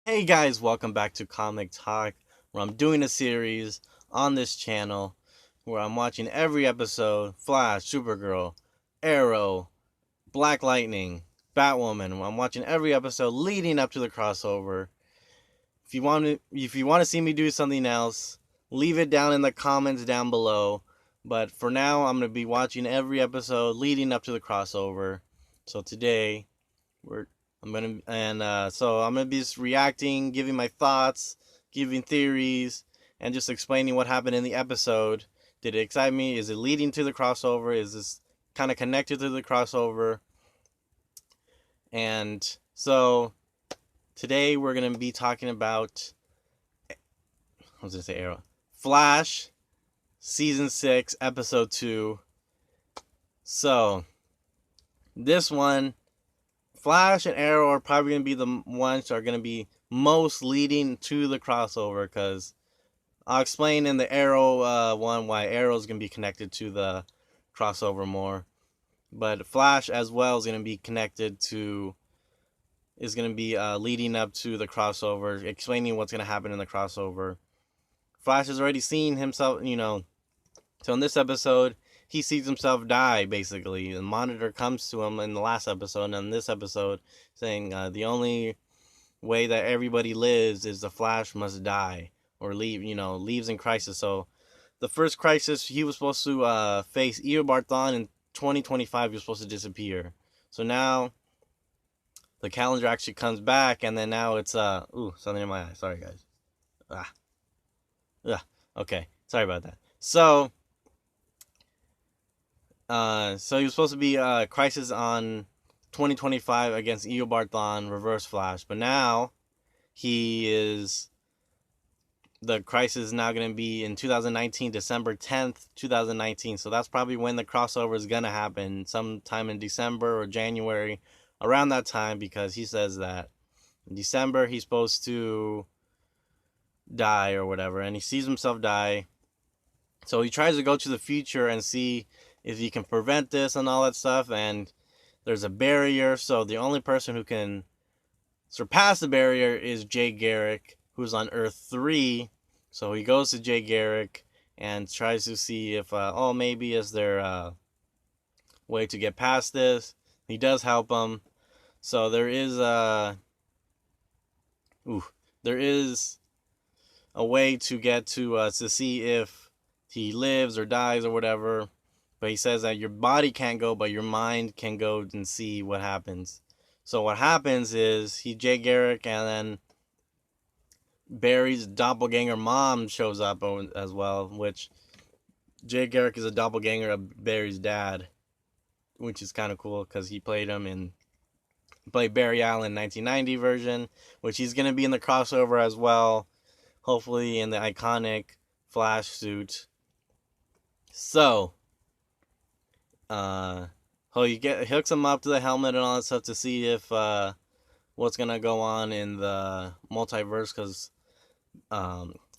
Hey guys, welcome back to Comic Talk, where I'm doing a series on this channel where I'm watching every episode: Flash, Supergirl, Arrow, Black Lightning, Batwoman. I'm watching every episode leading up to the crossover. If you want to see me do something else, leave it down in the comments down below. But for now, I'm gonna be watching every episode leading up to the crossover. So today, we're I'm gonna be just reacting, giving my thoughts, giving theories, and just explaining what happened in the episode. Did it excite me? Is it leading to the crossover? Is this kind of connected to the crossover? And so today we're gonna be talking about, I was gonna say Arrow, Flash, season 6, episode 2. So this one, Flash and Arrow are probably going to be the ones that are going to be most leading to the crossover, because I'll explain in the Arrow one why Arrow is going to be connected to the crossover more. But Flash as well is going to be leading up to the crossover, explaining what's going to happen in the crossover. Flash has already seen himself, so in this episode, he sees himself die, basically. The monitor comes to him in the last episode, and in this episode, saying the only way that everybody lives is the Flash must die or leaves in crisis. So the first crisis, he was supposed to face Eobard Thawne in 2025. He was supposed to disappear. So now the calendar actually comes back, and then now it's something in my eye. Sorry, guys. Ah, yeah. Okay, sorry about that. So he was supposed to be crisis on 2025 against Eobard Thawne, Reverse Flash, but now the crisis is now going to be in 2019, December 10th, 2019. So that's probably when the crossover is going to happen, sometime in December or January, around that time, because he says that in December he's supposed to die or whatever, and he sees himself die. So he tries to go to the future and see if he can prevent this and all that stuff, and there's a barrier, so the only person who can surpass the barrier is Jay Garrick, who's on Earth 3. So he goes to Jay Garrick and tries to see if, maybe is there a way to get past this. He does help him. So there is a way to get to see if he lives or dies or whatever. But he says that your body can't go, but your mind can go and see what happens. So what happens is Jay Garrick, and then Barry's doppelganger mom shows up as well, which Jay Garrick is a doppelganger of Barry's dad, which is kind of cool because he played Barry Allen 1990 version, which he's going to be in the crossover as well, hopefully in the iconic Flash suit. So, he hooks him up to the helmet and all that stuff to see if what's gonna go on in the multiverse, because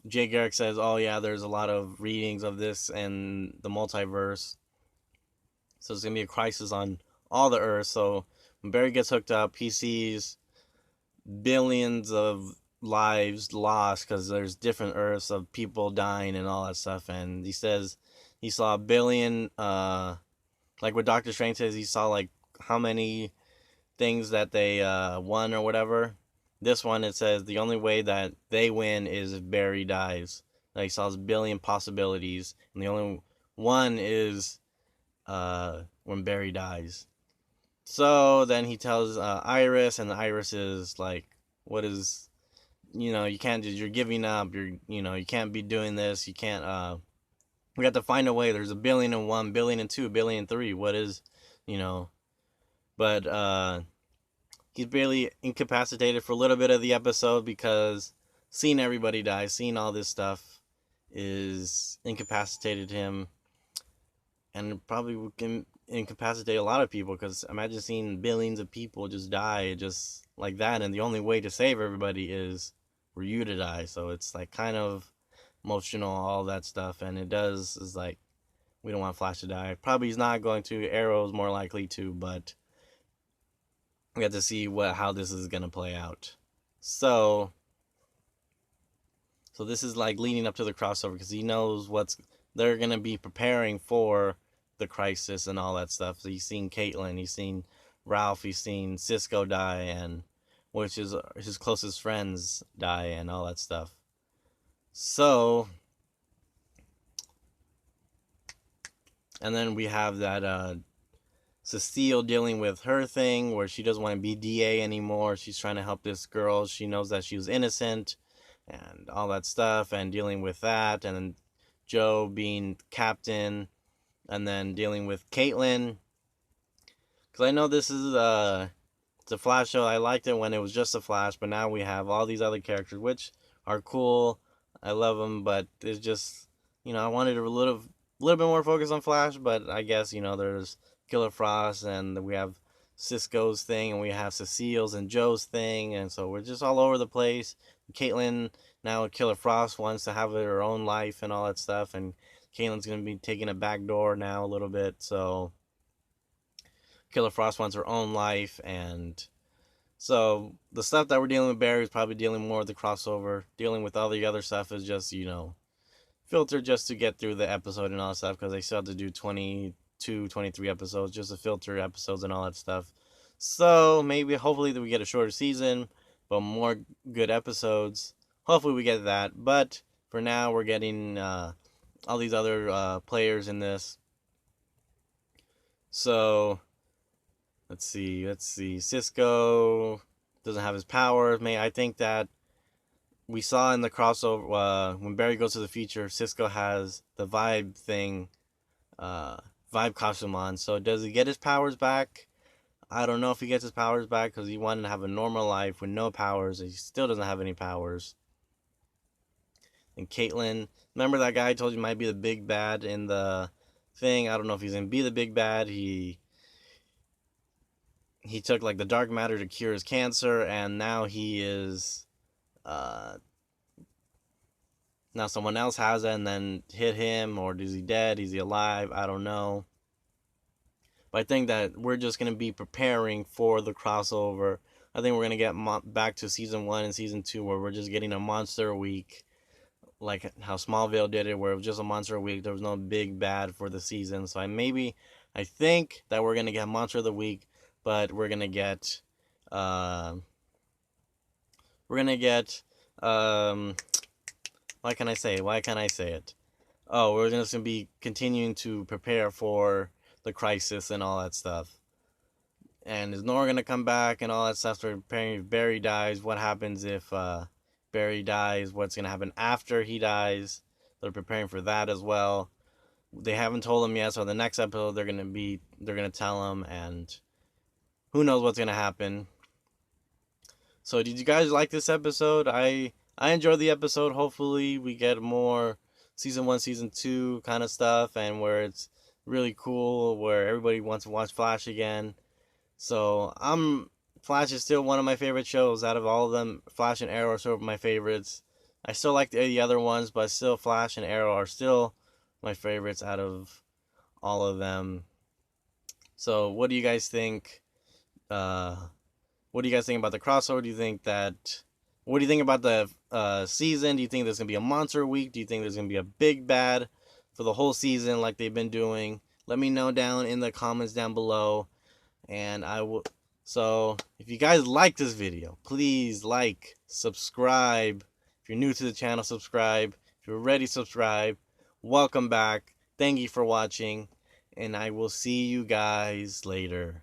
Jay Garrick says, oh yeah, there's a lot of readings of this and the multiverse, so it's gonna be a crisis on all the Earths. So when Barry gets hooked up, he sees billions of lives lost because there's different Earths of people dying and all that stuff, and he says he saw a billion, like what Doctor Strange says, he saw like how many things that they won or whatever. This one, it says the only way that they win is if Barry dies. Like, he saw a billion possibilities, and the only one is when Barry dies. So then he tells Iris, and Iris is like, "What is, you can't just, you're giving up. You can't be doing this. You can't. We have to find a way. There's 1,000,000,001, 1,000,000,002, 1,000,000,003. What is, you know?" But he's barely incapacitated for a little bit of the episode, because seeing everybody die, seeing all this stuff, is incapacitated him, and probably can incapacitate a lot of people, because imagine seeing billions of people just die just like that, and the only way to save everybody is for you to die. So it's like kind of emotional, all that stuff, and is like, we don't want Flash to die. Probably he's not going to. Arrow's more likely to, but we have to see how this is gonna play out. So So this is like leading up to the crossover because he knows what's they're gonna be preparing for the crisis and all that stuff. So he's seen Caitlyn, he's seen Ralph, he's seen Cisco die, and which is his closest friends die and all that stuff. So, and then we have that Cecile dealing with her thing where she doesn't want to be DA anymore. She's trying to help this girl. She knows that she was innocent and all that stuff, and dealing with that. And then Joe being captain, and then dealing with Caitlyn. Because I know this is it's a Flash show. I liked it when it was just a Flash, but now we have all these other characters, which are cool. I love them, but it's just, I wanted a little bit more focus on Flash, but I guess, there's Killer Frost, and we have Cisco's thing, and we have Cecile's and Joe's thing, and so we're just all over the place. Caitlyn, now Killer Frost wants to have her own life and all that stuff, and Caitlyn's going to be taking a back door now a little bit, so Killer Frost wants her own life, and so the stuff that we're dealing with Barry is probably dealing more with the crossover. Dealing with all the other stuff is just, filter just to get through the episode and all that stuff, because they still have to do 22, 23 episodes just to filter episodes and all that stuff. So maybe, hopefully, that we get a shorter season, but more good episodes. Hopefully we get that. But for now, we're getting all these other players in this. So let's see. Cisco doesn't have his powers. I think that we saw in the crossover when Barry goes to the future, Cisco has the vibe thing, vibe costume on. So does he get his powers back? I don't know if he gets his powers back, because he wanted to have a normal life with no powers. He still doesn't have any powers. And Caitlyn, remember that guy I told you might be the big bad in the thing? I don't know if he's gonna be the big bad. He took like the dark matter to cure his cancer, and now he is now someone else has it and then hit him, or is he dead? Is he alive? I don't know. But I think that we're just going to be preparing for the crossover. I think we're going to get back to season 1 and season 2, where we're just getting a monster a week, like how Smallville did it, where it was just a monster a week. There was no big bad for the season. So I think that we're going to get monster of the week, but we're going to get why can't I say it? Oh, we're just going to be continuing to prepare for the crisis and all that stuff. And is Nora going to come back and all that stuff? They're preparing if Barry dies. What happens if Barry dies? What's going to happen after he dies? They're preparing for that as well. They haven't told him yet, so the next episode they're going to tell him, and who knows what's going to happen. So did you guys like this episode? I enjoyed the episode. Hopefully we get more season 1, season 2 kind of stuff, and where it's really cool, where everybody wants to watch Flash again. So Flash is still one of my favorite shows out of all of them. Flash and Arrow are sort of my favorites. I still like the other ones, but still Flash and Arrow are still my favorites out of all of them. So what do you guys think? What do you guys think about the crossover? What do you think about the season? Do you think there's going to be a monster week? Do you think there's going to be a big bad for the whole season like they've been doing? Let me know down in the comments down below. And so if you guys like this video, please like, subscribe. If you're new to the channel, subscribe. If you're already subscribed, welcome back. Thank you for watching, and I will see you guys later.